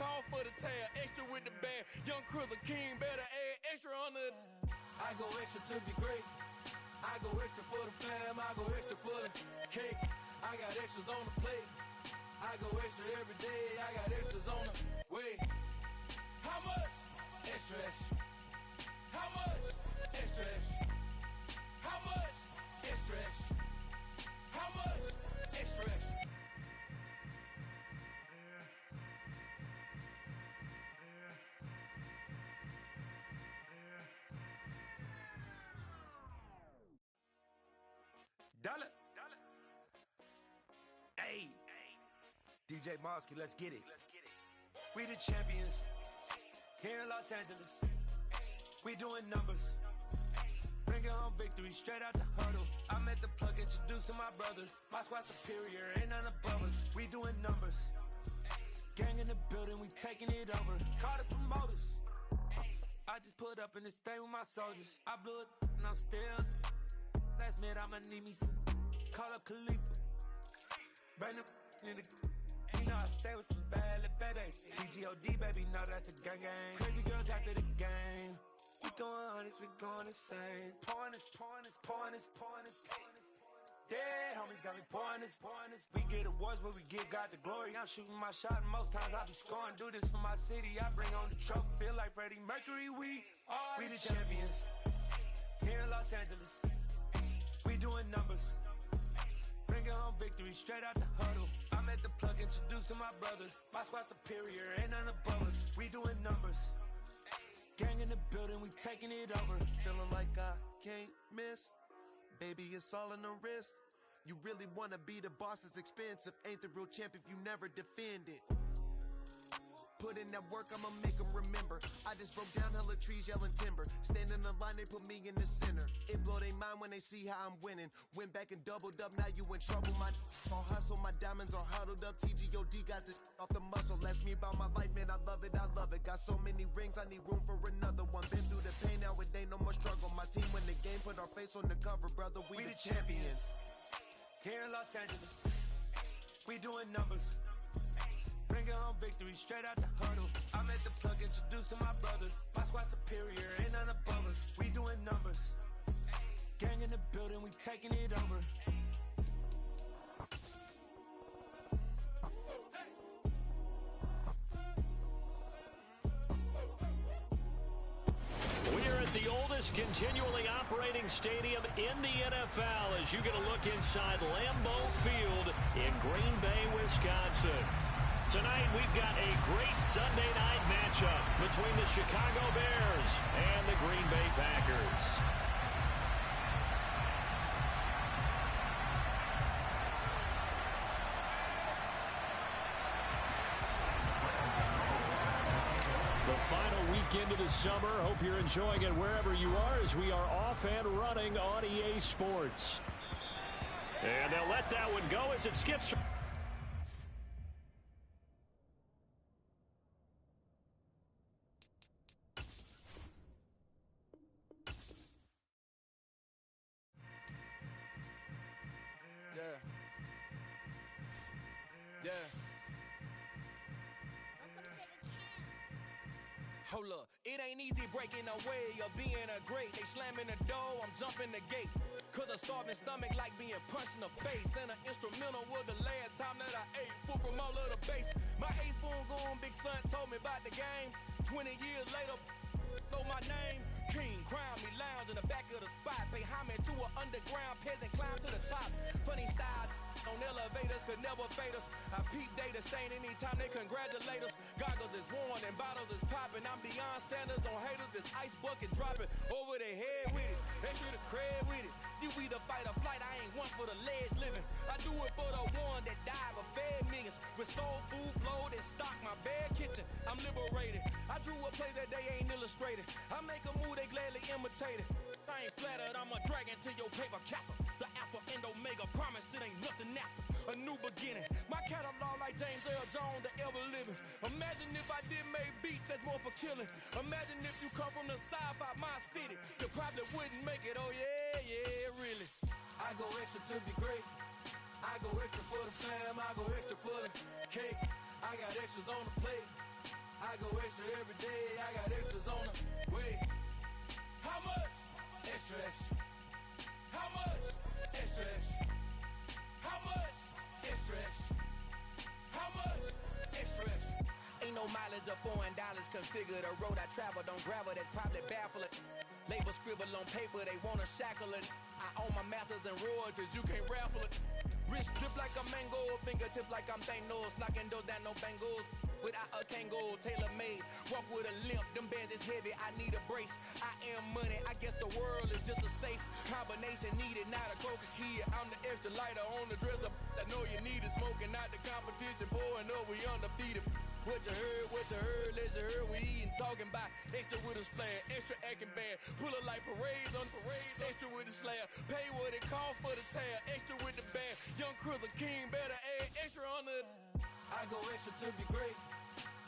call for the tail, extra with the band. Young Crizzle King, better add extra on the. I go extra to be great. I go extra for the fam, I go extra for the cake. I got extras on the plate. I go extra every day, I got extras on the way. How much? Extra, extra. How much? Extra, extra. How much? Extra, extra. How much? Extra, extra. Dollar. Hey. DJ Mosky, let's get it. We the champions. Here in Los Angeles. We doing numbers. Bringing home victory straight out the huddle. I'm at the plug, introduced to my brother. My squad superior, ain't none above us. We doing numbers. Gang in the building, we taking it over. Call the promoters. I just put up in this thing with my soldiers. I blew it and I'm still. Last minute I'ma need me some. Call up Khalifa. Bring them in the. You know I stay with some bad little baby. TGOD baby, know that's a gang gang. Crazy girls after the game. We throwing hundreds, we going insane. Pouring this. Yeah, homies got me pouring this. We get awards where we give God the glory. I'm shooting my shot and most times I be scoring. Do this for my city, I bring on the trophy. Feel like Freddie Mercury, we the champions. Here in Los Angeles. We doing numbers. Bringing home victory straight out the huddle. I'm at the plug, introduced to my brother. My squad superior, ain't none above us. We doing numbers. Gang in the building, we taking it over. Feeling like I can't miss. Baby, it's all in the wrist. You really wanna be the boss, it's expensive. Ain't the real champ if you never defend it. Put in that work, I'ma make them remember. I just broke down hella trees, yelling timber. Stand in the line, they put me in the center. It blow their mind when they see how I'm winning. Went back and doubled up, now you in trouble. My all hustle, my diamonds are huddled up. TGOD got this off the muscle. Ask me about my life, man, I love it. Got so many rings, I need room for another one. Been through the pain, now it ain't no more struggle. My team win the game, put our face on the cover, brother. We the champions. Here in Los Angeles, we doing numbers. Bringing home victory straight out the huddle. I'm at the plug, introduced to my brother. My squad superior, ain't none above us. We doing numbers. Gang in the building, we taking it over. We're at the oldest continually operating stadium in the NFL as you get a look inside Lambeau Field in Green Bay, Wisconsin. Tonight, we've got a great Sunday night matchup between the Chicago Bears and the Green Bay Packers. The final weekend of the summer. Hope you're enjoying it wherever you are as we are off and running on EA Sports. And they'll let that one go as it skips. Yeah. Hold up, it ain't easy breaking away or being a great. They slamming the door, I'm jumping the gate. Cause a starving stomach like being punched in the face. And an instrumental was the last time that I ate food from all of the base. My ace boom goon big son told me about the game. 20 years later, know my name. King, crown me, lounge in the back of the spot. Pay homage to an underground peasant, climb to the top. Funny style on elevators could never fade us. I peep data stain anytime they congratulate us. Goggles is worn and bottles is popping. I'm Deion Sanders on haters, this ice bucket dropping over their head with it. Extra the cred with it. You either fight or flight, I ain't one for the ledge living. I do it for the one that died but fed millions. With soul food flowed and stock my bare kitchen. I'm liberated. I drew a play that they ain't illustrated. I make a move they gladly imitated. I ain't flattered, I'm a dragon to your paper castle. The alpha and omega, promise it ain't nothing after. A new beginning. My catalog like James Earl Jones, the ever living. Imagine if I did make beats that's more for killing. Imagine if you come from the side by my city. You probably wouldn't make it, oh yeah, really. I go extra to be great. I go extra for the fam, I go extra for the cake. I got extras on the plate. extra every day. I got extras on the way. How much? Extra, extra. How much? Extra, extra. How much? Extra, extra. How much? Extra, extra. Ain't no mileage of $4 configure the road I travel. Don't gravel, that probably baffle it. Label scribble on paper, they wanna shackle it. I own my masters and royalties, you can't raffle it. Wrist drip like a mango, fingertip like I'm Thanos. Knocking doors down, no bangles. Without a Kango, tailor-made. Walk with a limp, them bands is heavy, I need a brace. I am money, I guess the world is just a safe combination needed, not a coca key. I'm the extra lighter on the dresser. I know you need it, smoking out the competition, pouring up, we undefeated. What you heard, let's you heard, we eating, talking about extra with a splash, extra acting bad, pull it like parades on parades, extra with the slab, pay what it cost for the tab, extra with the bag, young Cruiser King, better add extra on the. I go extra to be great,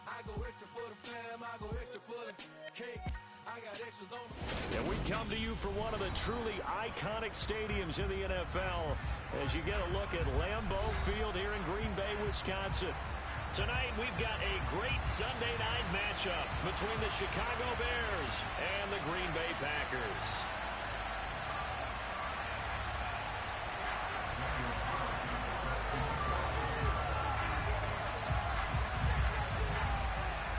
I go extra for the fam, I go extra for the cake, I got extras on the. And we come to you for one of the truly iconic stadiums in the NFL as you get a look at Lambeau Field here in Green Bay, Wisconsin. Tonight, we've got a great Sunday night matchup between the Chicago Bears and the Green Bay Packers.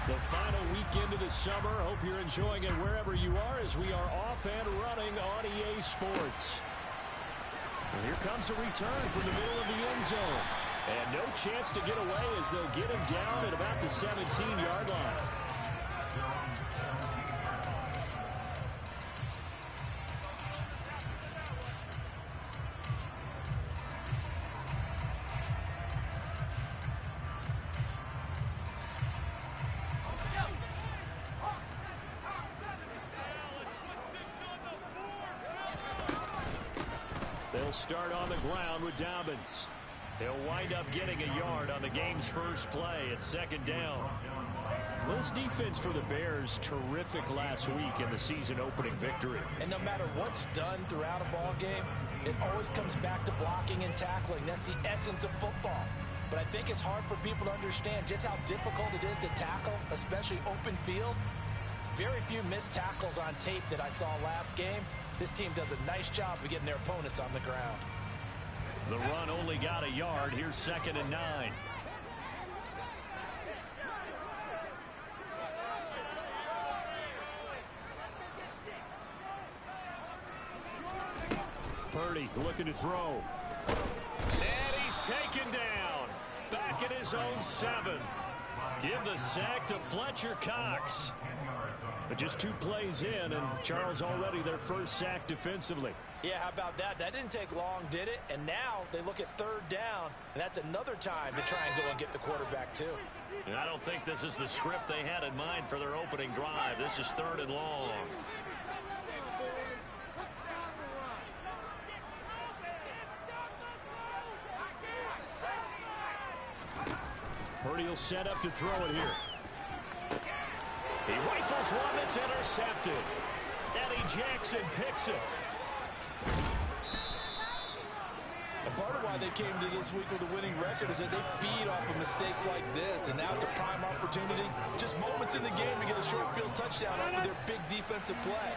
The final weekend of the summer. Hope you're enjoying it wherever you are as we are off and running on EA Sports. And here comes a return from the middle of the end zone. And no chance to get away as they'll get him down at about the 17-yard line. They'll start on the ground with Dobbins. He'll wind up getting a yard on the game's first play at second down. This defense for the Bears, terrific last week in the season-opening victory. And no matter what's done throughout a ball game, it always comes back to blocking and tackling. That's the essence of football. But I think it's hard for people to understand just how difficult it is to tackle, especially open field. Very few missed tackles on tape that I saw last game. This team does a nice job of getting their opponents on the ground. The run only got a yard. Here's 2nd and 9. Purdy looking to throw. And he's taken down. Back at his own 7. Give the sack to Fletcher Cox. But just 2 plays in, and Charles already their first sack defensively. Yeah, how about that? That didn't take long, did it? And now they look at 3rd down, and that's another time to try and go and get the quarterback, too. And I don't think this is the script they had in mind for their opening drive. This is 3rd and long. Purdy will set up to throw it here. He rifles one that's intercepted. Eddie Jackson picks it. And part of why they came to this week with a winning record is that they feed off of mistakes like this, and now it's a prime opportunity. Just moments in the game to get a short field touchdown off of their big defensive play.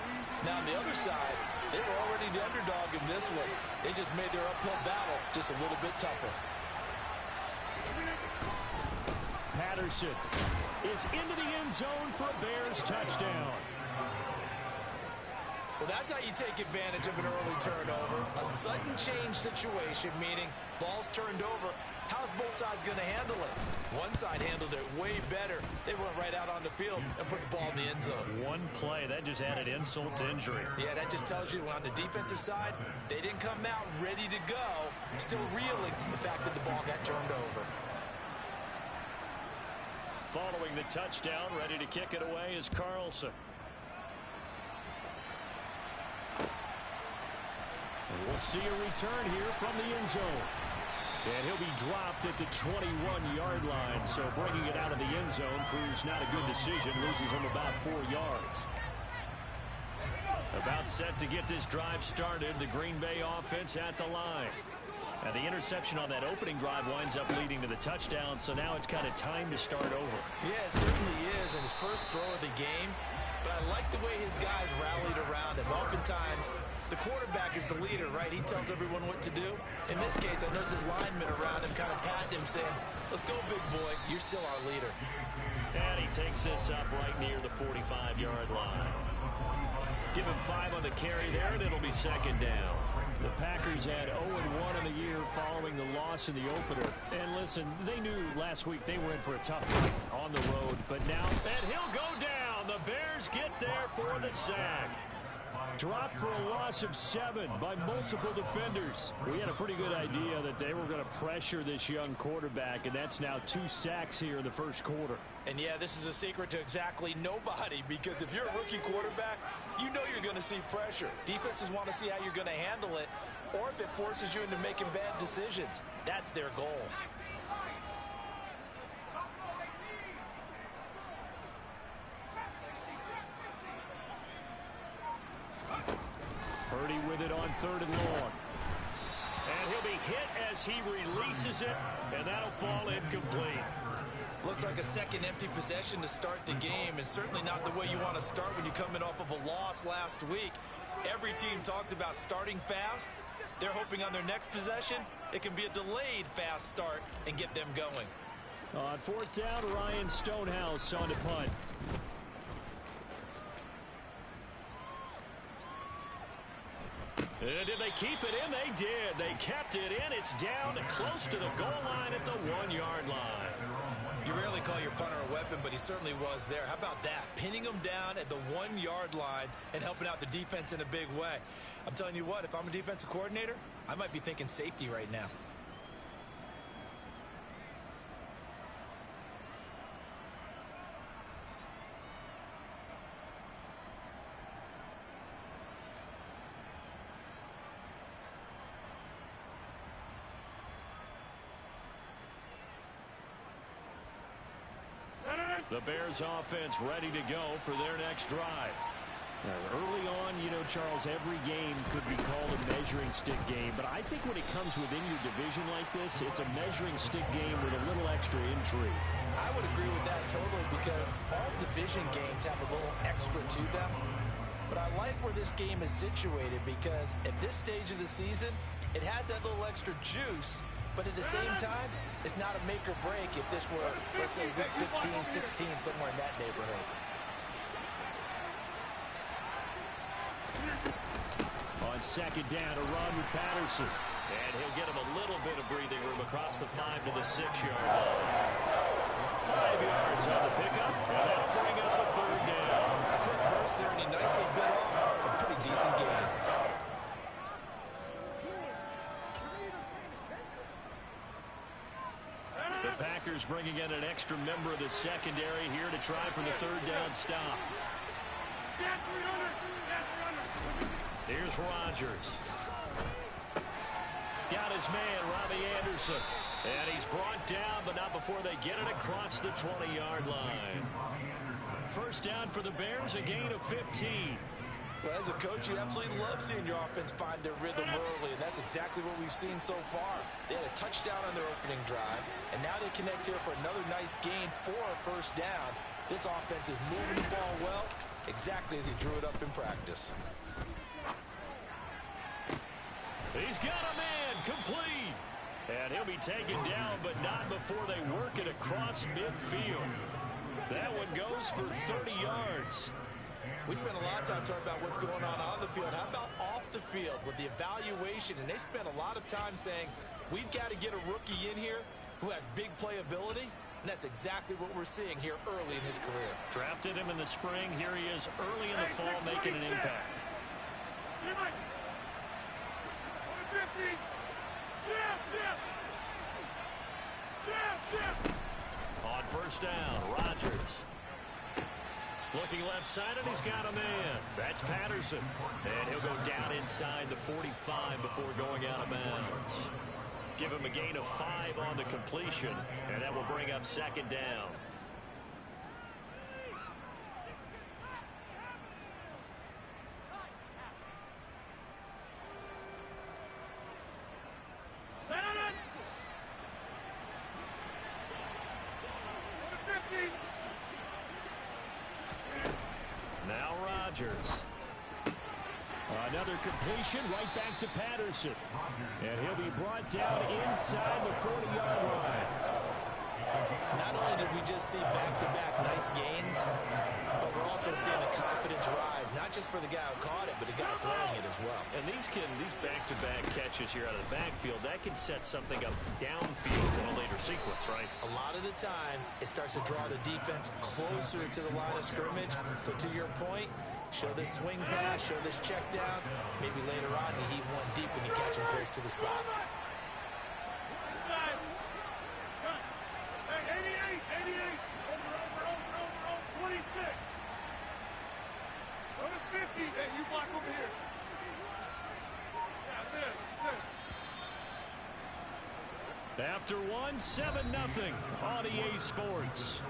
Now on the other side, they were already the underdog in this one. They just made their uphill battle just a little bit tougher. Patterson is into the end zone for a Bears touchdown. Well, that's how you take advantage of an early turnover. A sudden change situation, meaning ball's turned over. How's both sides going to handle it? One side handled it way better. They went right out on the field and put the ball in the end zone. One play, that just added insult to injury. Yeah, that just tells you on the defensive side, they didn't come out ready to go, still reeling from the fact that the ball got turned over. Following the touchdown, ready to kick it away is Carlson. And we'll see a return here from the end zone. And he'll be dropped at the 21-yard line. So bringing it out of the end zone proves not a good decision. Loses him about 4 yards. About set to get this drive started. The Green Bay offense at the line. And the interception on that opening drive winds up leading to the touchdown, so now it's kind of time to start over. Yeah, it certainly is, wasn't his first throw of the game, but I like the way his guys rallied around him. Oftentimes, the quarterback is the leader, right? He tells everyone what to do. In this case, I noticed his linemen around him kind of patting him, saying, let's go, big boy. You're still our leader. And he takes this up right near the 45-yard line. Give him 5 on the carry there, and it'll be second down. The Packers had 0-1 in the year following the loss in the opener. And listen, they knew last week they were in for a tough fight on the road. But now, and he'll go down. The Bears get there for the sack. Dropped for a loss of 7 by multiple defenders. We had a pretty good idea that they were going to pressure this young quarterback, and that's now 2 sacks here in the first quarter. And yeah, this is a secret to exactly nobody, because if you're a rookie quarterback, you know you're going to see pressure. Defenses want to see how you're going to handle it, or if it forces you into making bad decisions. That's their goal. Purdy with it on 3rd and long. And he'll be hit as he releases it, and that'll fall incomplete. Looks like a second empty possession to start the game, and certainly not the way you want to start when you're coming off of a loss last week. Every team talks about starting fast. They're hoping on their next possession, it can be a delayed fast start and get them going. On 4th down, Ryan Stonehouse on the punt. Did they keep it in? They did. They kept it in. It's down close to the goal line at the 1-yard line. You rarely call your punter a weapon, but he certainly was there. How about that? Pinning him down at the 1-yard line and helping out the defense in a big way. I'm telling you what, if I'm a defensive coordinator, I might be thinking safety right now. The Bears offense ready to go for their next drive. Early on, you know, Charles, every game could be called a measuring stick game, but I think when it comes within your division like this, it's a measuring stick game with a little extra intrigue. I would agree with that totally, because all division games have a little extra to them. But I like where this game is situated, because at this stage of the season, it has that little extra juice. But at the same time, it's not a make or break if this were, let's say, week 15, 16, somewhere in that neighborhood. On 2nd down, a run with Patterson. And he'll get him a little bit of breathing room across the 5 to the 6-yard line. 5 yards on the pickup, and that'll bring up a 3rd down. A quick burst there, and he nicely bit off a pretty decent gain. The Packers bringing in an extra member of the secondary here to try for the 3rd down stop. Here's Rodgers. Got his man, Robbie Anderson. And he's brought down, but not before they get it across the 20-yard line. 1st down for the Bears, a gain of 15. Well, as a coach, you absolutely love seeing your offense find their rhythm early, and that's exactly what we've seen so far. They had a touchdown on their opening drive, and now they connect here for another nice gain for a 1st down. This offense is moving the ball well, exactly as he drew it up in practice. He's got a man, complete. And he'll be taken down, but not before they work it across midfield. That one goes for 30 yards. We spent a lot of time talking about what's going on the field. How about off the field with the evaluation? And they spent a lot of time saying, we've got to get a rookie in here who has big playability. And that's exactly what we're seeing here early in his career. Drafted him in the spring. Here he is early in the fall making an impact. On 1st down, Rodgers. Looking left side, and he's got a man. That's Patterson. And he'll go down inside the 45 before going out of bounds. Give him a gain of 5 on the completion, and that will bring up 2nd down. Now Rodgers. Another completion right back to Patterson. And he'll be brought down inside the 40-yard line. Not only did we just see back-to-back nice gains, but we're also seeing the confidence rise, not just for the guy who caught it, but the guy throwing it as well. And these back-to-back catches here out of the backfield, that can set something up downfield in a later sequence, right? A lot of the time, it starts to draw the defense closer to the line of scrimmage. So to your point, show this swing pass, show this check down. Maybe later on you heave one deep and you catch him close to the spot. After one, 7-0 on EA Sports.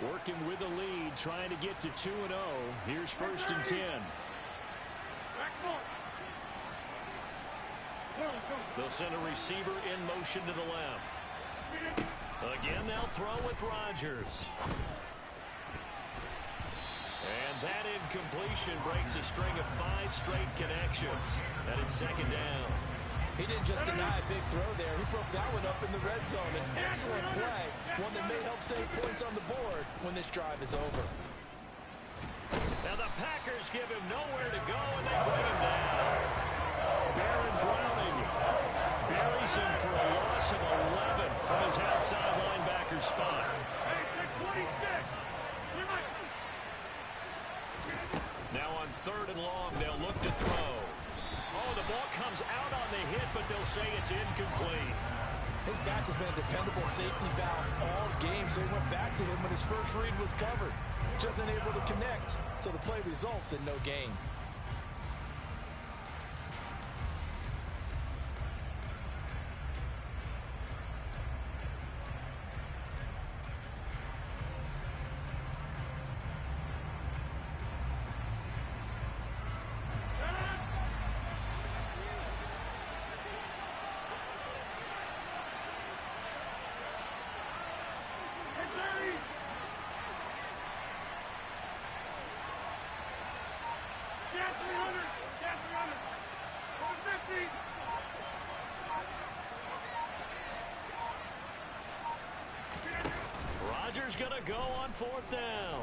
Working with the lead, trying to get to 2-0. Here's 1st and 10. They'll send a receiver in motion to the left. Again, they'll throw with Rodgers. And that incompletion breaks a string of 5 straight connections. And it's 2nd down. He didn't just deny a big throw there. He broke that one up in the red zone. An excellent play. One that may help save points on the board when this drive is over. Now the Packers give him nowhere to go, and they bring him down. Baron Browning buries him for a loss of 11 from his outside linebacker spot. Now on 3rd and long, they'll look to throw. Oh, the ball comes out on the hit, but they'll say it's incomplete. His back has been a dependable safety valve all game, so he went back to him when his first read was covered. Just unable to connect, so the play results in no gain. Rodgers gonna go on 4th down.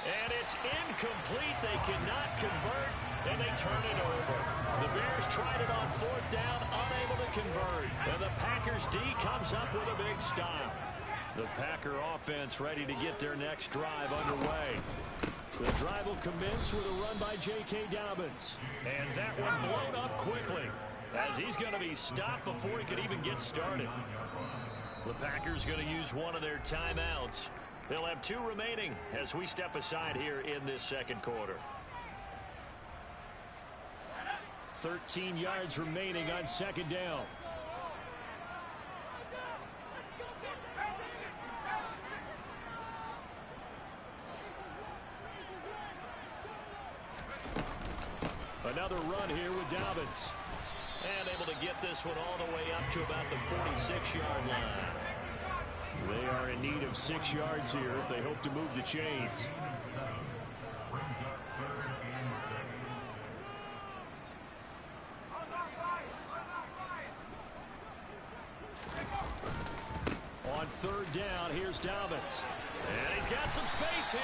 And it's incomplete. They cannot convert, and they turn it over. The Bears tried it on 4th down, unable to convert. And the Packers D comes up with a big stop. The Packer offense ready to get their next drive underway. The drive will commence with a run by J.K. Dobbins. And that one blown up quickly, as he's going to be stopped before he could even get started. The Packers going to use one of their timeouts. They'll have 2 remaining as we step aside here in this 2nd quarter. 13 yards remaining on 2nd down. Another run here with Dobbins. And able to get this one all the way up to about the 46-yard line. They are in need of 6 yards here if they hope to move the chains. On 3rd down, here's Dobbins. And he's got some space here.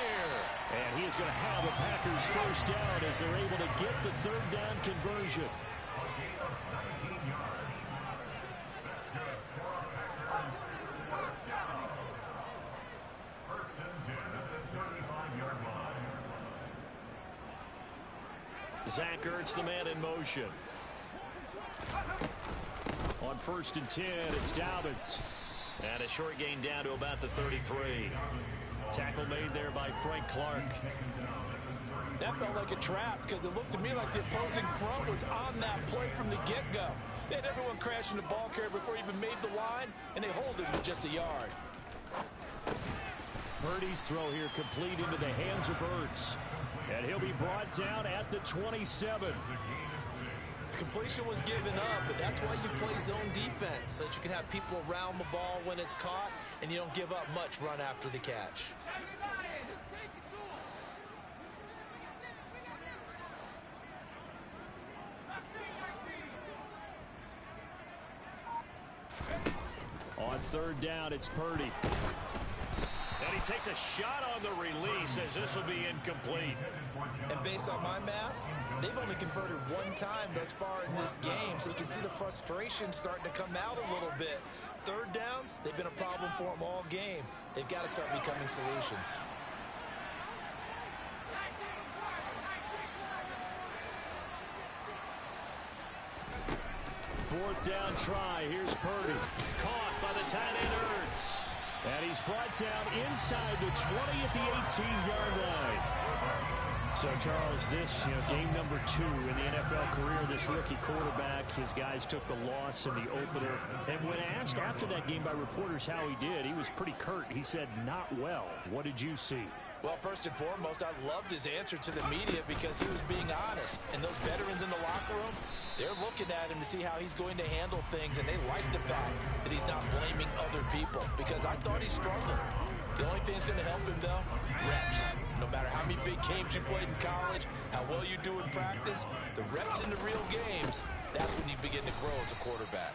And he is going to have the Packers 1st down as they're able to get the 3rd down conversion. Zach Ertz, the man in motion. On 1st and 10, it's Dobbins. And a short gain down to about the 33. Tackle made there by Frank Clark. That felt like a trap because it looked to me like the opposing front was on that play from the get-go. They had everyone crashing the ball carrier before he even made the line, and they hold it to just a yard. Purdy's throw here complete into the hands of Ertz. And he'll be brought down at the 27. Completion was given up, but that's why you play zone defense, so that you can have people around the ball when it's caught, and you don't give up much run after the catch. On third down, it's Purdy. And he takes a shot on the release as this will be incomplete. And based on my math, they've only converted one time thus far in this game, so you can see the frustration starting to come out a little bit. Third downs, they've been a problem for them all game. They've got to start becoming solutions. Fourth down try. Here's Purdy. Caught by the tight end Ertz. And he's brought down inside the 20 at the 18-yard line. So, Charles, this, game number 2 in the NFL career, this rookie quarterback, his guys took the loss in the opener. And when asked after that game by reporters how he did, he was pretty curt. He said, not well. What did you see? Well, first and foremost, I loved his answer to the media because he was being honest. And those veterans in the locker room, they're looking at him to see how he's going to handle things, and they like the fact that he's not blaming other people because I thought he struggled. The only thing that's going to help him, though, reps. No matter how many big games you played in college, how well you do in practice, the reps in the real games, that's when you begin to grow as a quarterback.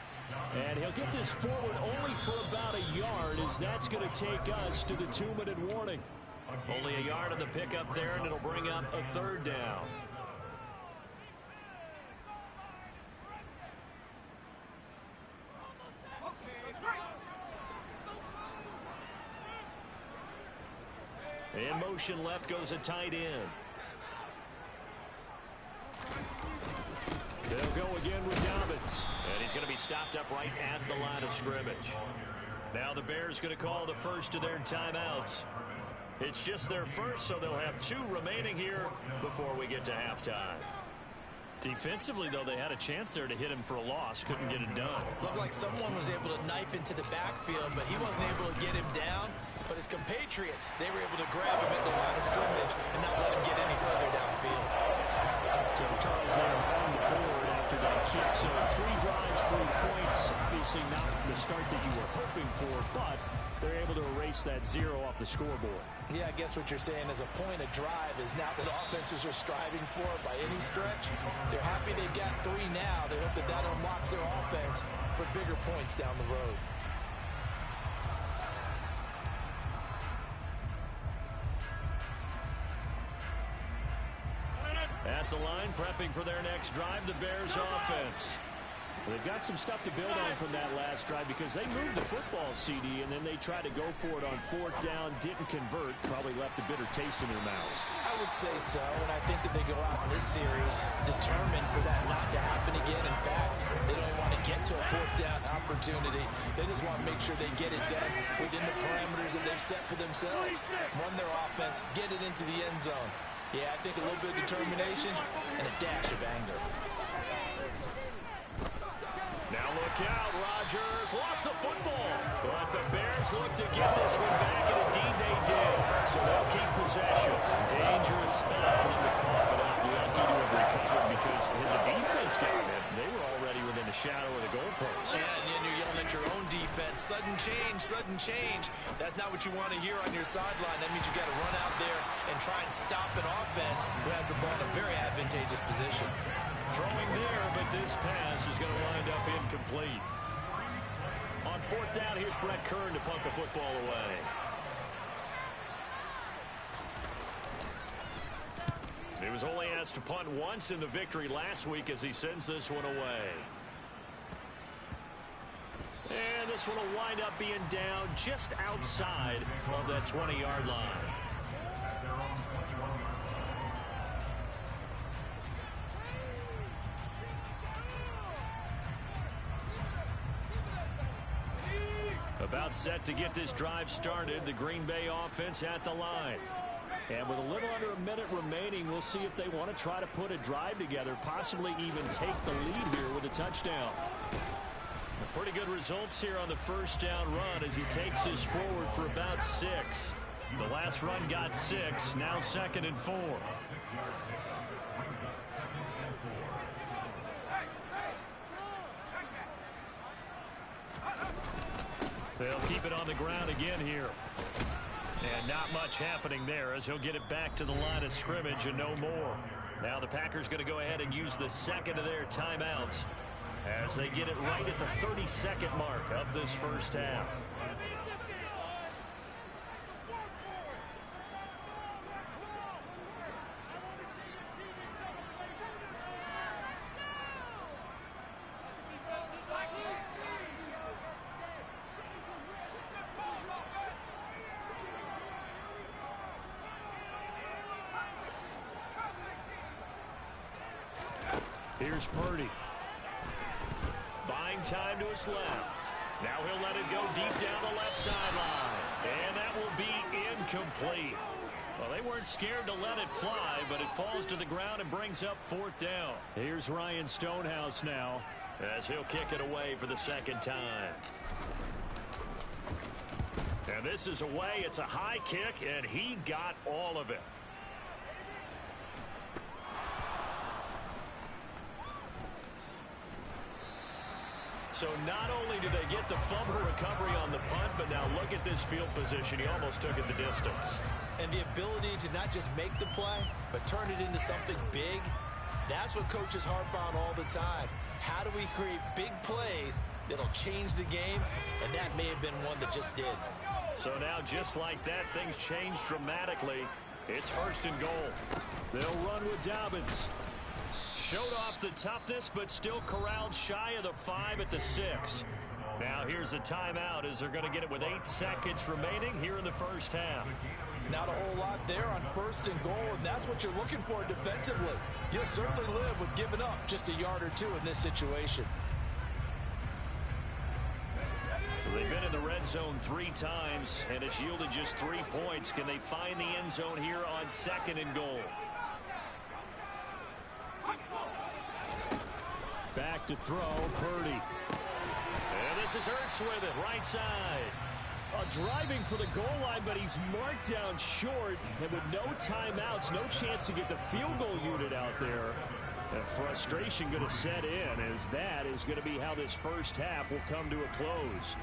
And he'll get this forward only for about a yard, as that's going to take us to the 2-minute warning. Only a yard on the pickup there, and it'll bring up a third down. In motion left goes a tight end. They'll go again with Dobbins. And he's going to be stopped up right at the line of scrimmage. Now the Bears going to call the first of their timeouts. It's just their first, so they'll have 2 remaining here before we get to halftime. Defensively, though, they had a chance there to hit him for a loss. Couldn't get it done. Looked like someone was able to knife into the backfield, but he wasn't able to get him down. But his compatriots, they were able to grab him at the line of scrimmage and not let him get any further downfield. So Charles there on the board after that kick. So 3 drives, 3 points. Obviously not the start that you were hoping for, but they're able to erase that 0 off the scoreboard. Yeah, I guess what you're saying is a point of drive is not what offenses are striving for by any stretch. They're happy they've got 3 now. They hope that that unlocks their offense for bigger points down the road. At the line, prepping for their next drive, the Bears offense. They've got some stuff to build on from that last drive because they moved the football, CD, and then they tried to go for it on 4th down, didn't convert, probably left a bitter taste in their mouths. I would say so, and I think that they go out in this series determined for that not to happen again. In fact, they don't even want to get to a 4th down opportunity. They just want to make sure they get it done within the parameters that they've set for themselves. Run their offense, get it into the end zone. Yeah, I think a little bit of determination and a dash of anger. Now look out, Rodgers lost the football. But the Bears look to get this one back, and indeed they did. So they'll keep possession. Dangerous spot for them to cough it up. Lucky to have recovered because the defense got it. They were already within the shadow of the goalpost. Yeah, and you're yelling at your own defense. Sudden change, sudden change. That's not what you want to hear on your sideline. That means you got to run out there and try and stop an offense who has the ball in a very advantageous position. Throwing there, but this pass is going to wind up incomplete. On 4th down, here's Brett Kern to punt the football away. He was only asked to punt once in the victory last week as he sends this one away. And this one will wind up being down just outside of that 20-yard line. About set to get this drive started, the Green Bay offense at the line. And with a little under a minute remaining, we'll see if they want to try to put a drive together, possibly even take the lead here with a touchdown. Pretty good results here on the 1st down run as he takes this forward for about 6. The last run got 6. Now 2nd and 4. They'll keep it on the ground again here. And not much happening there as he'll get it back to the line of scrimmage and no more. Now the Packers going to go ahead and use the second of their timeouts as they get it right at the 32nd mark of this first half. Here's Purdy. Buying time to his left. Now he'll let it go deep down the left sideline. And that will be incomplete. Well, they weren't scared to let it fly, but it falls to the ground and brings up 4th down. Here's Ryan Stonehouse now as he'll kick it away for the second time. And this is away. It's a high kick, and he got all of it. So not only did they get the fumble recovery on the punt, but now look at this field position. He almost took it the distance. And the ability to not just make the play, but turn it into something big, that's what coaches harp on all the time. How do we create big plays that'll change the game? And that may have been one that just did. So now just like that, things change dramatically. It's 1st and goal. They'll run with Dobbins. Showed off the toughness, but still corralled shy of the 5 at the 6. Now here's a timeout as they're going to get it with 8 seconds remaining here in the first half. Not a whole lot there on 1st and goal, and that's what you're looking for defensively. You'll certainly live with giving up just a yard or 2 in this situation. So they've been in the red zone 3 times, and it's yielded just 3 points. Can they find the end zone here on 2nd and goal? Back to throw, Purdy. And this is Ertz with it, right side. Driving for the goal line, but he's marked down short. And with no timeouts, no chance to get the field goal unit out there. The frustration going to set in as that is going to be how this first half will come to a close.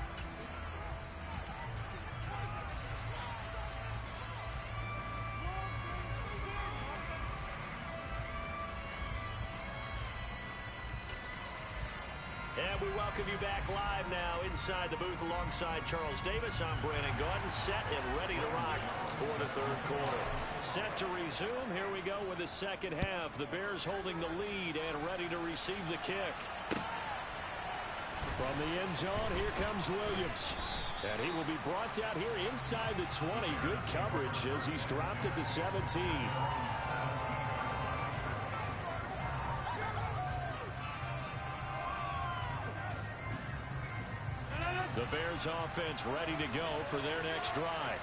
And we welcome you back live now inside the booth alongside Charles Davis. I'm Brandon Gaudin, set and ready to rock for the 3rd quarter. Set to resume. Here we go with the second half. The Bears holding the lead and ready to receive the kick. From the end zone, here comes Williams. And he will be brought down here inside the 20. Good coverage as he's dropped at the 17. The Bears offense ready to go for their next drive.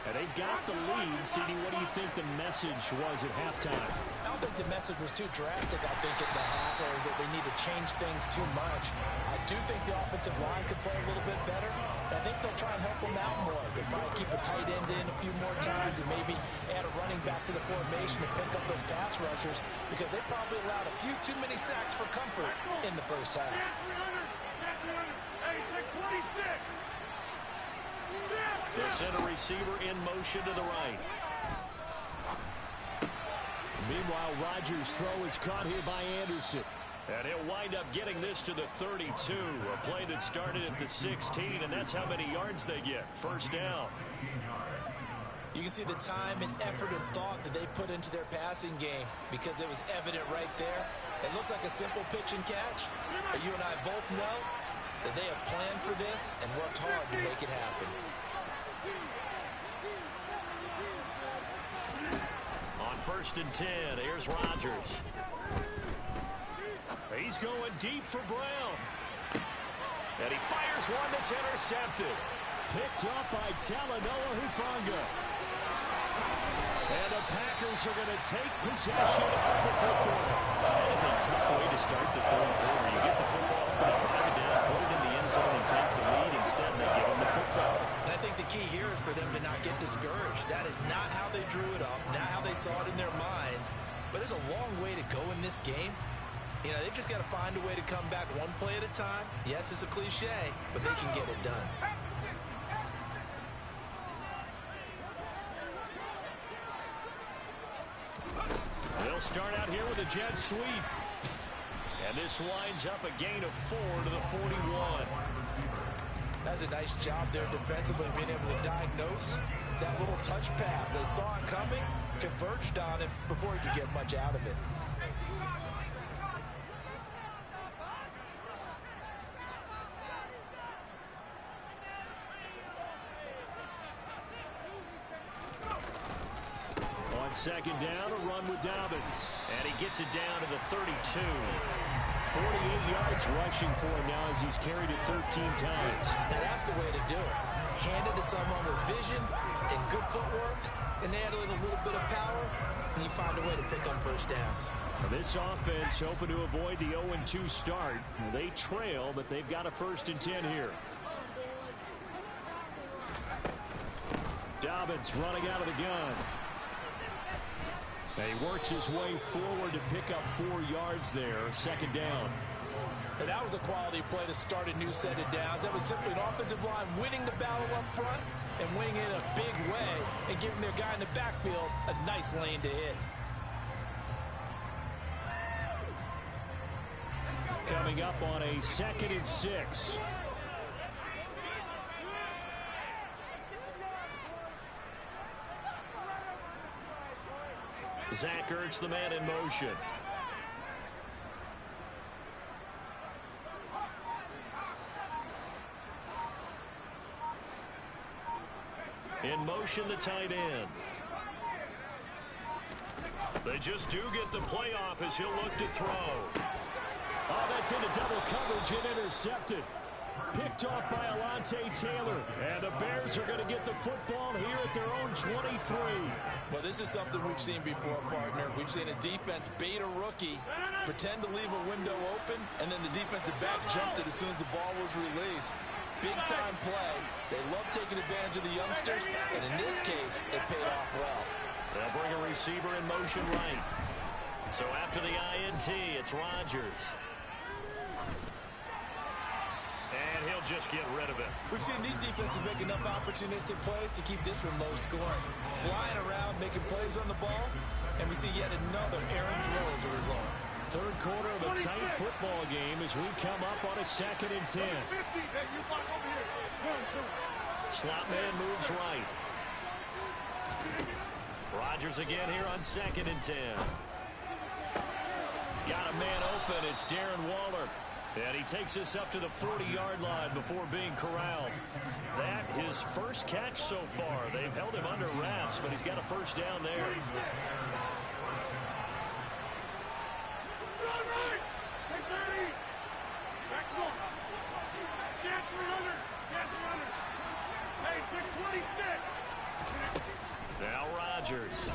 And they've got the lead. CD, what do you think the message was at halftime? I don't think the message was too drastic, I think, at the half, or that they need to change things too much. I do think the offensive line could play a little bit better. I think they'll try and help them out more. They'll probably keep a tight end in a few more times and maybe add a running back to the formation to pick up those pass rushers because they probably allowed a few too many sacks for comfort in the first half. The center receiver in motion to the right. Meanwhile, Rodgers' throw is caught here by Anderson. And he'll wind up getting this to the 32. A play that started at the 16, and that's how many yards they get. First down. You can see the time and effort and thought that they put into their passing game because it was evident right there. It looks like a simple pitch and catch, but you and I both know that they have planned for this and worked hard to make it happen. On 1st and 10, here's Rodgers. He's going deep for Brown. And he fires one that's intercepted. Picked up by Talanoa Hufanga. And the Packers are going to take possession of the football. That is a tough way to start the 3rd quarter. You get the football, drive it down, put it in the end zone, and take the lead. Instead, they give them the football. And I think the key here is for them to not get discouraged. That is not how they drew it up, not how they saw it in their minds. But there's a long way to go in this game. You know, they've just got to find a way to come back one play at a time. Yes, it's a cliche, but they can get it done. They'll start out here with a jet sweep. And this winds up a gain of 4 to the 41. That's a nice job there defensively, being able to diagnose that little touch pass. They saw it coming, converged on it before he could get much out of it. On second down, a run with Dobbins. And he gets it down to the 32. 48 yards rushing for him now as he's carried it 13 times. Now that's the way to do it. Hand it to someone with vision and good footwork, and add in a little bit of power, and you find a way to pick up first downs. Well, this offense hoping to avoid the 0-2 start. They trail, but they've got a 1st and 10 here. Dobbins running out of the gun. He works his way forward to pick up 4 yards there. 2nd down. And that was a quality play to start a new set of downs. That was simply an offensive line winning the battle up front and winning it in a big way and giving their guy in the backfield a nice lane to hit. Coming up on a 2nd and 6. Zach Ertz, the man in motion. In motion, the tight end. They just do get the playoff as he'll look to throw. Oh, that's into double coverage and intercepted. Picked off by Alontae Taylor. And the Bears are going to get the football here at their own 23. Well, this is something we've seen before, partner. We've seen a defense bait a rookie, pretend to leave a window open, and then the defensive back jumped it as soon as the ball was released. Big-time play. They love taking advantage of the youngsters, and in this case, it paid off well. They'll bring a receiver in motion right. So after the INT, it's Rodgers. And he'll just get rid of it. We've seen these defenses make enough opportunistic plays to keep this one low scoring. Flying around, making plays on the ball, and we see yet another errant throw as a result. 3rd quarter of a tight football game as we come up on a 2nd and 10. Slot man moves right. Rodgers again here on 2nd and 10. Got a man open. It's Darren Waller. And he takes us up to the 40-yard line before being corralled. That his first catch so far. They've held him under wraps, but he's got a 1st down there. Now Rodgers.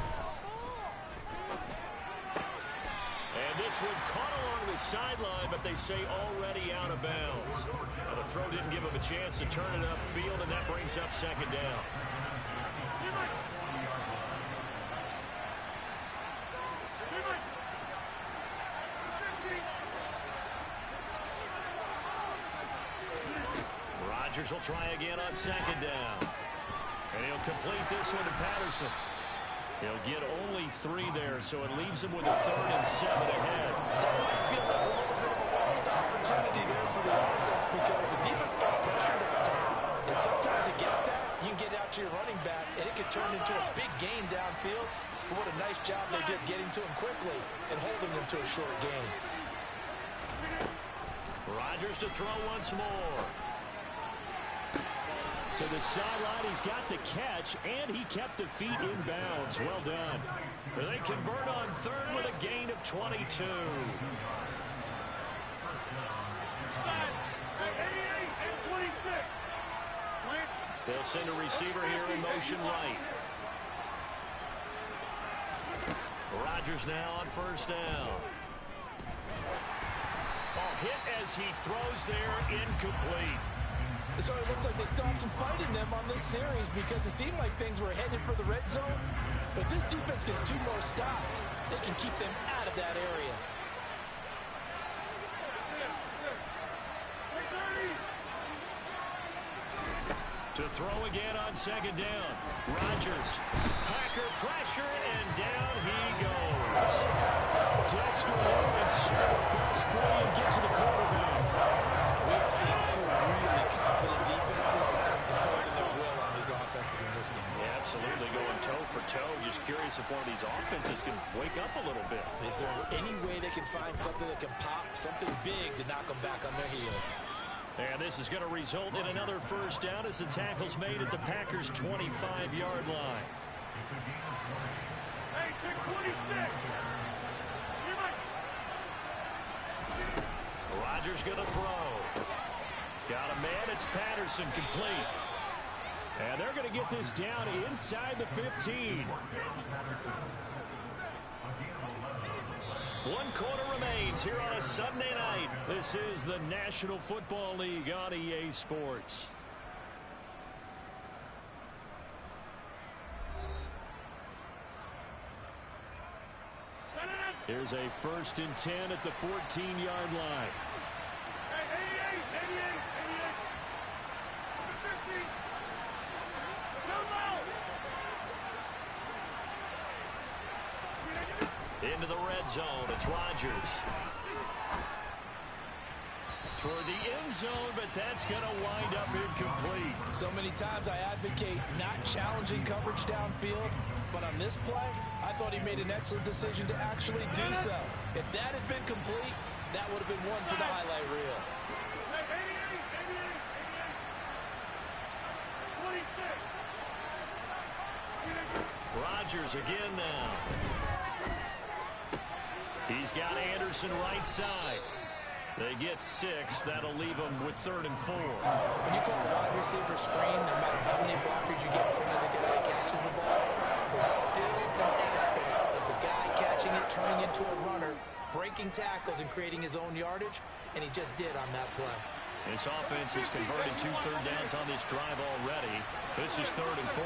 And this one caught along the sideline, but they say already out of bounds. Well, the throw didn't give him a chance to turn it upfield, and that brings up 2nd down. Rodgers will try again on 2nd down. And he'll complete this one to Patterson. He'll get only 3 there, so it leaves him with a 3rd and 7 ahead. That might feel like a little bit of a lost opportunity there for the offense because the defense got pressured at the time. And sometimes against that, you can get out to your running back, and it could turn into a big gain downfield. But what a nice job they did getting to him quickly and holding him to a short gain. Rodgers to throw once more. To the sideline, he's got the catch, and he kept the feet in bounds. Well done. They convert on 3rd with a gain of 22. They'll send a receiver here in motion right. Rodgers now on 1st down. Ball hit as he throws there, incomplete. So it looks like they still have some fight in them on this series because it seemed like things were headed for the red zone. But this defense gets 2 more stops. They can keep them out of that area. To throw again on 2nd down. Rodgers. Packer pressure, and down he goes. Dexter Lawrence, best play and get to the quarterback. We are seeing 2 really confident defenses imposing their will on these offenses in this game. Yeah, absolutely, going toe for toe. Just curious if one of these offenses can wake up a little bit. Is there any way they can find something that can pop, something big to knock them back on their heels? And this is going to result in another 1st down as the tackle's made at the Packers' 25-yard line. Hey, 26. Rodgers going to throw. Got a man. It's Patterson, complete. And they're going to get this down inside the 15. 1 quarter remains here on a Sunday night. This is the National Football League on EA Sports. Here's a 1st and 10 at the 14-yard line. Into the red zone, it's Rodgers. Toward the end zone, but that's going to wind up incomplete. So many times I advocate not challenging coverage downfield, but on this play, I thought he made an excellent decision to actually do so. If that had been complete, that would have been one for the highlight reel. Rodgers again now. He's got Anderson right side. They get 6. That'll leave them with 3rd and 4. When you call a wide receiver screen, no matter how many blockers you get in front of the guy that catches the ball, there's still an aspect of the guy catching it, turning into a runner, breaking tackles and creating his own yardage, and he just did on that play. This offense has converted 2 third downs on this drive already. This is 3rd and 4.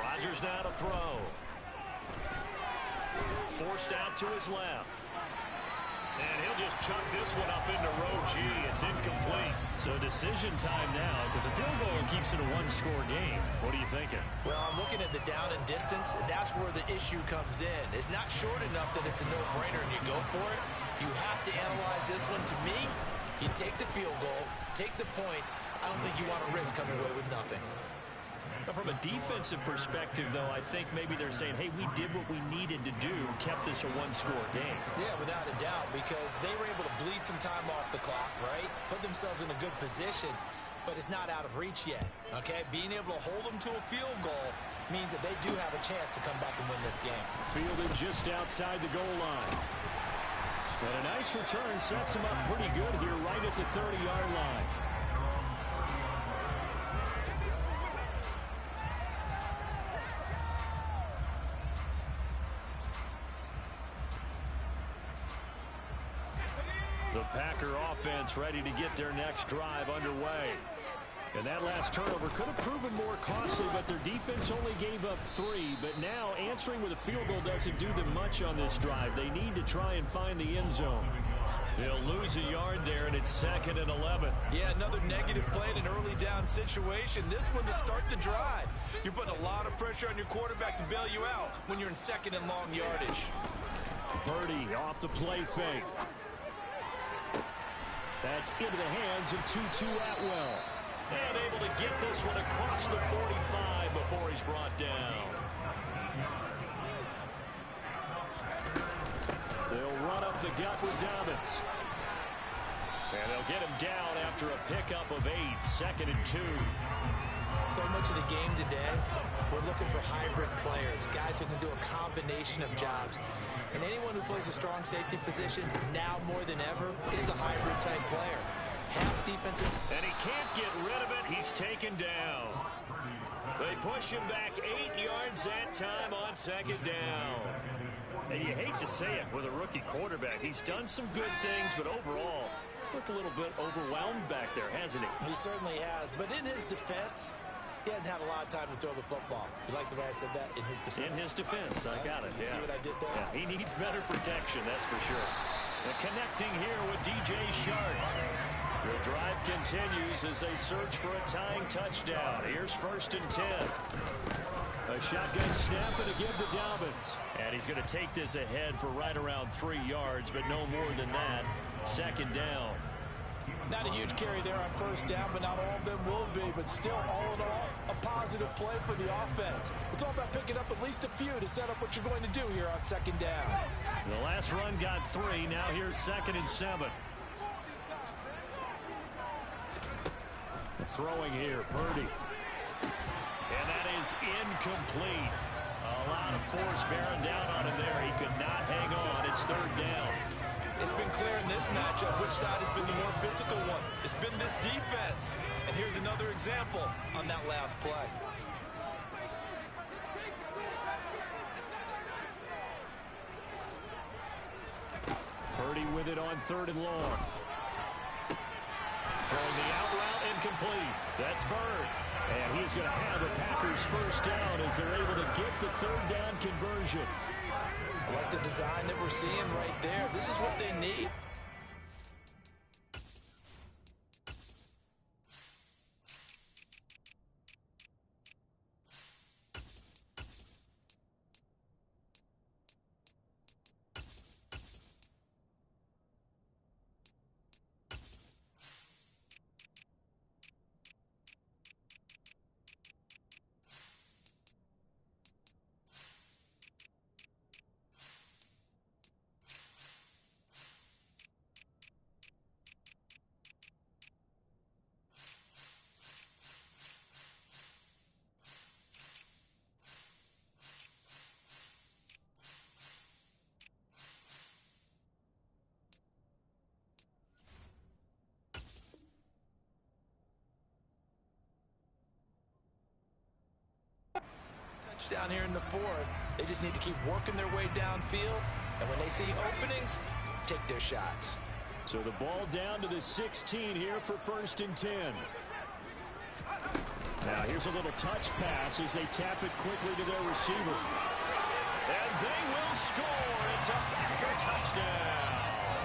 Rodgers now to throw. Forced out to his left. And he'll just chuck this one up into row G. It's incomplete. So decision time now because a field goal keeps it a 1-score game. What are you thinking? Well, I'm looking at the down and distance. That's where the issue comes in. It's not short enough that it's a no-brainer and you go for it. You have to analyze this one. To me, you take the field goal, take the points. I don't think you want to risk coming away with nothing. From a defensive perspective, though, I think maybe they're saying, hey, we did what we needed to do, kept this a 1-score game. Yeah, without a doubt, because they were able to bleed some time off the clock, right? Put themselves in a good position, but it's not out of reach yet, okay? Being able to hold them to a field goal means that they do have a chance to come back and win this game. Fielded just outside the goal line. But a nice return sets him up pretty good here right at the 30-yard line. The Packer offense ready to get their next drive underway. And that last turnover could have proven more costly, but their defense only gave up 3. But now answering with a field goal doesn't do them much on this drive. They need to try and find the end zone. They'll lose a yard there, and it's 2nd and 11. Yeah, another negative play in an early down situation. This one to start the drive. You're putting a lot of pressure on your quarterback to bail you out when you're in 2nd and long yardage. Purdy off the play fake. That's into the hands of Tutu Atwell. And able to get this one across the 45 before he's brought down. They'll run up the gut with Dobbins. And they'll get him down after a pickup of 8, 2nd and 2. So much of the game today, we're looking for hybrid players, guys who can do a combination of jobs. And anyone who plays a strong safety position, now more than ever, is a hybrid type player. Half defensive. And he can't get rid of it. He's taken down. They push him back 8 yards that time on 2nd down. And you hate to say it with a rookie quarterback. He's done some good things, but overall, Looked a little bit overwhelmed back there, hasn't he? He certainly has. But in his defense, he hadn't had a lot of time to throw the football. You like the way I said that? In his defense. In his defense. I got it. You see what I did there? Yeah, he needs better protection, that's for sure. And connecting here with DJ Shark. The drive continues as they search for a tying touchdown. Here's 1st and 10. A shotgun snap and a give to Dobbins. And he's going to take this ahead for right around 3 yards, but no more than that. 2nd down. Not a huge carry there on 1st down, but not all of them will be. But still, all in all, a positive play for the offense. It's all about picking up at least a few to set up what you're going to do here on 2nd down. The last run got 3. Now here's 2nd and 7. Throwing here, Purdy. And that is incomplete. A lot of force bearing down on him there. He could not hang on. It's 3rd down. It's been clear in this matchup which side has been the more physical one. It's been this defense. And here's another example on that last play. Purdy with it on 3rd and long. Throwing the out route incomplete. That's Bird. And he's going to have the Packers 1st down as they're able to get the 3rd down conversion. I like the design that we're seeing right there. This is what they need. Down here in the 4th, they just need to keep working their way downfield, and when they see openings, take their shots. So the ball down to the 16 here for 1st and 10. Now here's a little touch pass as they tap it quickly to their receiver. And they will score. It's a Packer touchdown.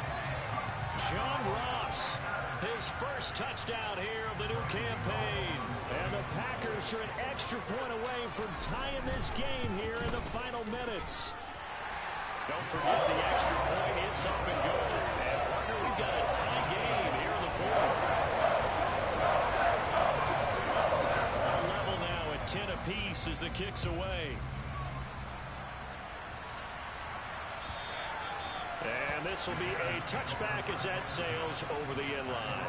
John Ross, his 1st touchdown here of the new campaign. And the Packers are an extra point away from tying this game here in the final minutes. Don't forget the extra point. It's up and good. And partner, we've got a tie game here in the 4th. A level now at 10 apiece as the kick's away. And this will be a touchback as that sails over the end line.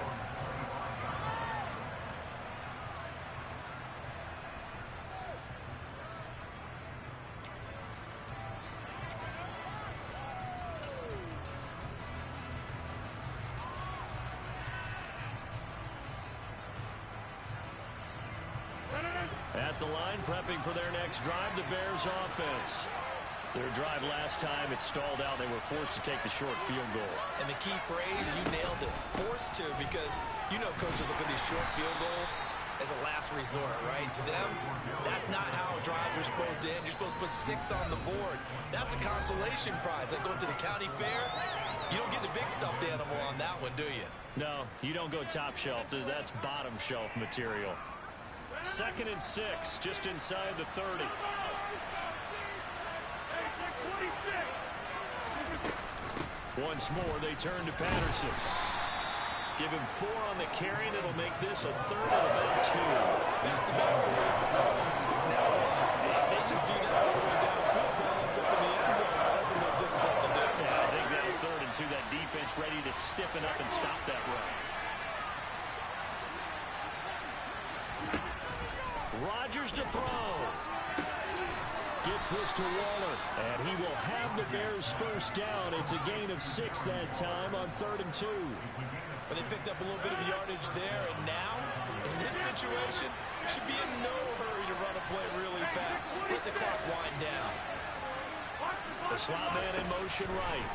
At the line, prepping for their next drive, the Bears offense. Their drive last time, it stalled out. They were forced to take the short field goal. And the key phrase, you nailed it, forced to, because you know coaches look at these short field goals as a last resort, right? To them, that's not how drives are supposed to end. You're supposed to put 6 on the board. That's a consolation prize. Like going to the county fair, you don't get the big stuffed animal on that one, do you? No, you don't go top shelf. That's bottom shelf material. 2nd and 6, just inside the 30. Once more, they turn to Patterson. Give him 4 on the carry, and it'll make this a 3rd and about 2. Back-to-back 4 yards. Now, if they just do that all the way downfield, ball ends up in the end zone. That's a little difficult to do. Yeah, I think that 3rd and 2, that defense ready to stiffen up and stop that run. Rodgers to throw. Gets this to Waller, and he will have the Bears 1st down. It's a gain of 6 that time on 3rd and 2. But they picked up a little bit of yardage there, and now, in this situation, should be in no hurry to run a play really fast. Let the clock wind down. The slot man in motion right.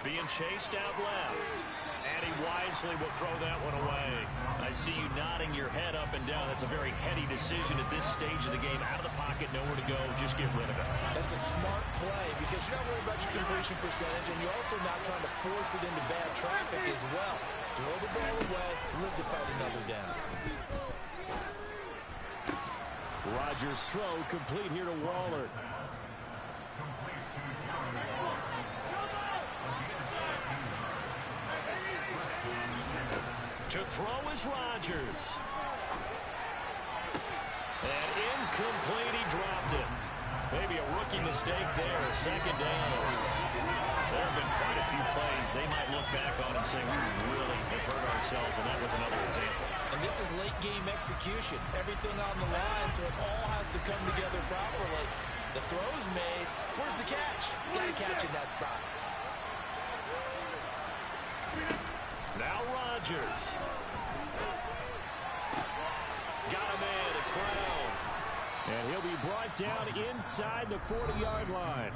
being chased out left. And he wisely will throw that one away. I see you nodding your head up and down. That's a very heady decision at this stage of the game. Out of the pocket, nowhere to go. Just get rid of it. That's a smart play because you're not worried about your completion percentage, and you're also not trying to force it into bad traffic as well. Throw the ball away, live to fight another down. Rodgers' throw complete here to Waller. To throw is Rodgers. And incomplete, he dropped it. Maybe a rookie mistake there, second down. There have been quite a few plays they might look back on and say, we really have hurt ourselves, and that was another example. And this is late-game execution. Everything on the line, so it all has to come together properly. The throw's made. Where's the catch? Got to catch in that spot. Now Rodgers. Got a man. It's Brown. And he'll be brought down inside the 40-yard line.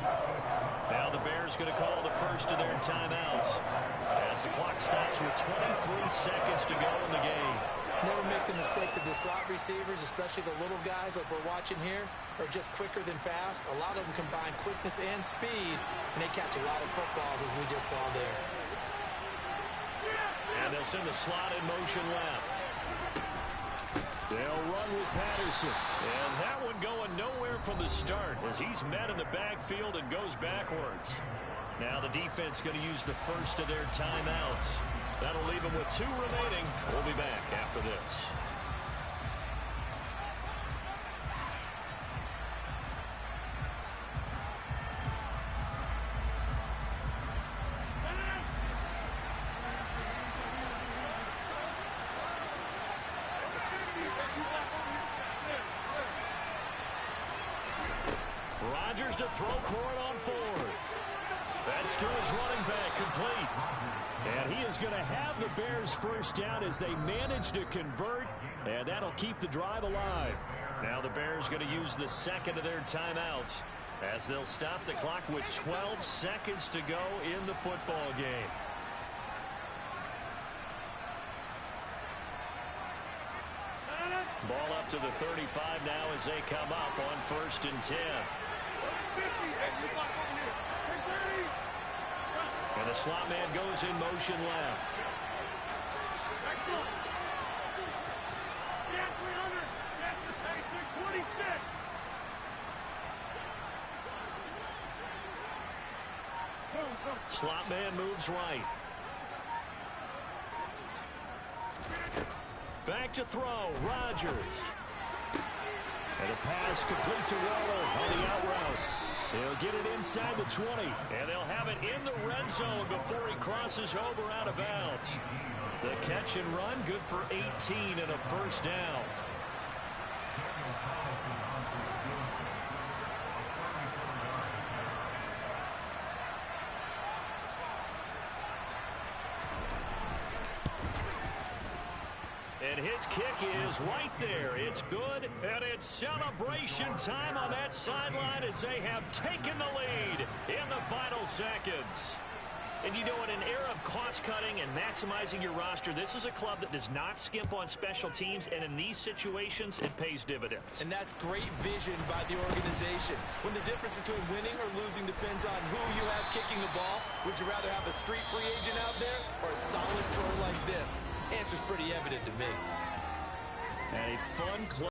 Now the Bears going to call the first of their timeouts as the clock stops with 23 seconds to go in the game. Never make the mistake that the slot receivers, especially the little guys like we're watching here, are just quicker than fast. A lot of them combine quickness and speed, and they catch a lot of footballs, as we just saw there. And they'll send the slot in motion left. They'll run with Patterson. And that one going nowhere from the start as he's met in the backfield and goes backwards. Now the defense going to use the first of their timeouts. That'll leave them with 2 remaining. We'll be back after this. Rodgers to throw for it on 4. That's to his running back, complete. And he is going to have the Bears first down as they manage to convert, and that'll keep the drive alive. Now the Bears going to use the second of their timeouts as they'll stop the clock with 12 seconds to go in the football game. Ball up to the 35 now as they come up on 1st and 10. And the slot man goes in motion left. Slot man moves right. Back to throw, Rodgers. And a pass complete to Waller on the out route. They'll get it inside the 20, and they'll have it in the red zone before he crosses over out of bounds. The catch and run, good for 18 and a first down. And his kick is right there. It's good, and it's celebration time on that sideline as they have taken the lead in the final seconds. And you know, in an era of cost-cutting and maximizing your roster, this is a club that does not skimp on special teams, and in these situations, it pays dividends. And that's great vision by the organization. When the difference between winning or losing depends on who you have kicking the ball, would you rather have a street free agent out there or a solid pro like this? Answer's pretty evident to me. And a fun close.